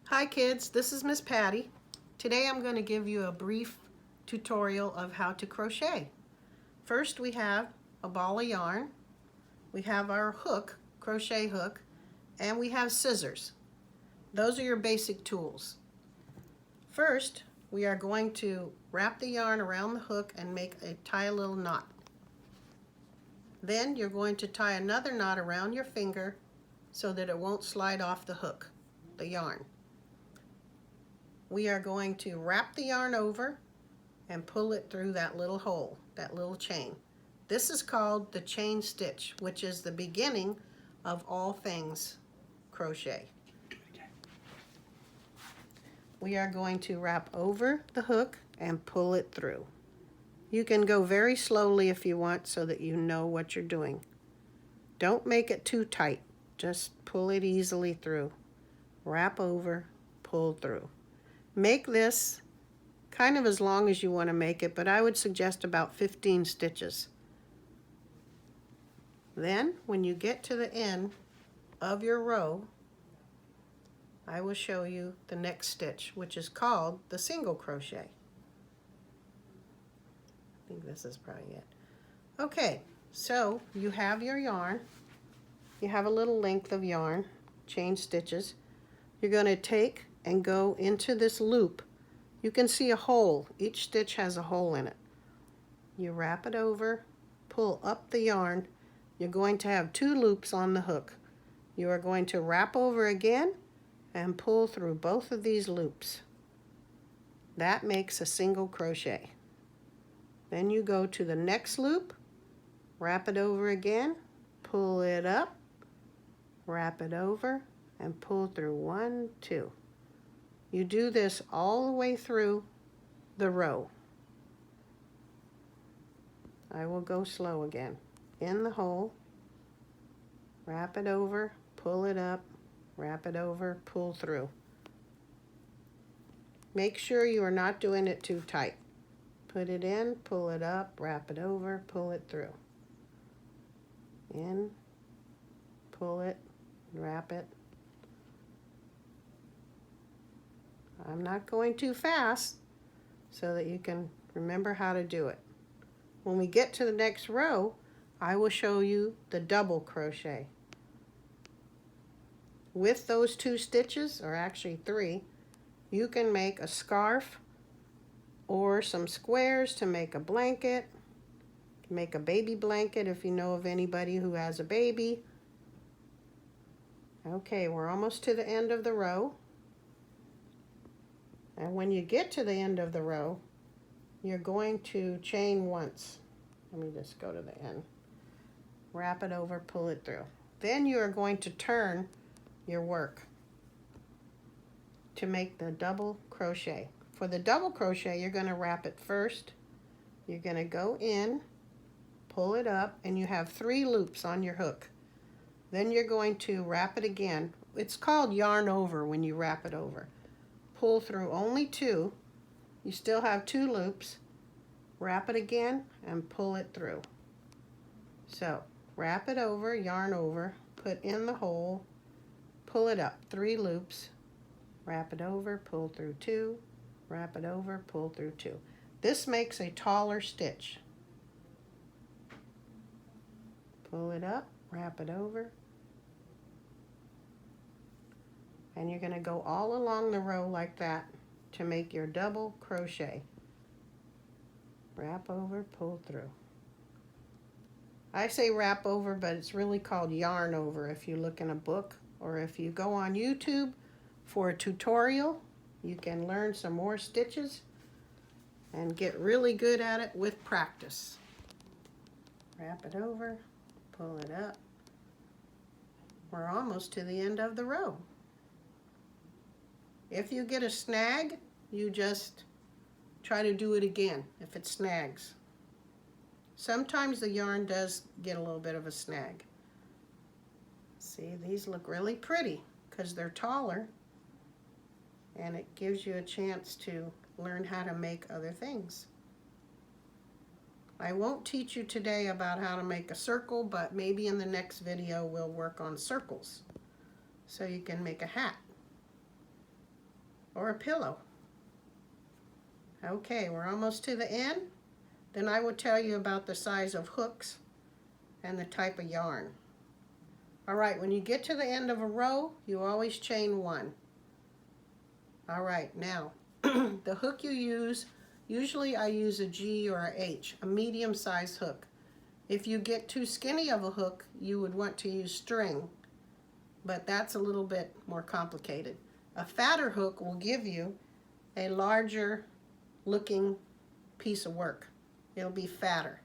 Hi kids, this is Miss Patty. Today I'm going to give you a brief tutorial of how to crochet. First we have a ball of yarn, we have our hook, crochet hook, and we have scissors. Those are your basic tools. First we are going to wrap the yarn around the hook and tie a little knot. Then you're going to tie another knot around your finger so that it won't slide off the hook, the yarn. We are going to wrap the yarn over and pull it through that little hole, that little chain. This is called the chain stitch, which is the beginning of all things crochet. We are going to wrap over the hook and pull it through. You can go very slowly if you want so that you know what you're doing. Don't make it too tight, just pull it easily through. Wrap over, pull through. Make this kind of as long as you want to make it, but I would suggest about 15 stitches. Then, when you get to the end of your row, I will show you the next stitch, which is called the single crochet. I think this is probably it. Okay, so you have your yarn. You have a little length of yarn, chain stitches. You're going to take and go into this loop. You can see a hole. Each stitch has a hole in it. You wrap it over, pull up the yarn. You're going to have 2 loops on the hook. You are going to wrap over again and pull through both of these loops. That makes a single crochet. Then you go to the next loop, wrap it over again, pull it up, wrap it over, and pull through 1, 2. You do this all the way through the row. I will go slow again. In the hole, wrap it over, pull it up, wrap it over, pull through. Make sure you are not doing it too tight. Put it in, pull it up, wrap it over, pull it through. In, pull it, wrap it. I'm not going too fast so that you can remember how to do it. When we get to the next row, I will show you the double crochet. With those 2 stitches, or actually 3, you can make a scarf or some squares to make a blanket. Make a baby blanket if you know of anybody who has a baby. Okay, we're almost to the end of the row. And when you get to the end of the row, you're going to chain once. Let me just go to the end. Wrap it over, pull it through. Then you are going to turn your work to make the double crochet. For the double crochet, you're going to wrap it first. You're going to go in, pull it up, and you have 3 loops on your hook. Then you're going to wrap it again. It's called yarn over when you wrap it over. Pull through only 2. You still have 2 loops. Wrap it again and pull it through. So wrap it over, yarn over, put in the hole, pull it up, 3 loops, wrap it over, pull through 2, wrap it over, pull through 2. This makes a taller stitch. Pull it up, wrap it over, and you're going to go all along the row like that to make your double crochet. Wrap over, pull through. I say wrap over, but it's really called yarn over if you look in a book, or if you go on YouTube for a tutorial, you can learn some more stitches and get really good at it with practice. Wrap it over, pull it up. We're almost to the end of the row. If you get a snag, you just try to do it again if it snags. Sometimes the yarn does get a little bit of a snag. See, these look really pretty because they're taller, and it gives you a chance to learn how to make other things. I won't teach you today about how to make a circle, but maybe in the next video we'll work on circles so you can make a hat. or a pillow. Okay, we're almost to the end. Then I will tell you about the size of hooks and the type of yarn. All right, when you get to the end of a row, you always chain one. All right, now, the hook you use, usually I use a G or a H, a medium-sized hook. If you get too skinny of a hook, you would want to use string, but that's a little bit more complicated. A fatter hook will give you a larger looking piece of work. It'll be fatter.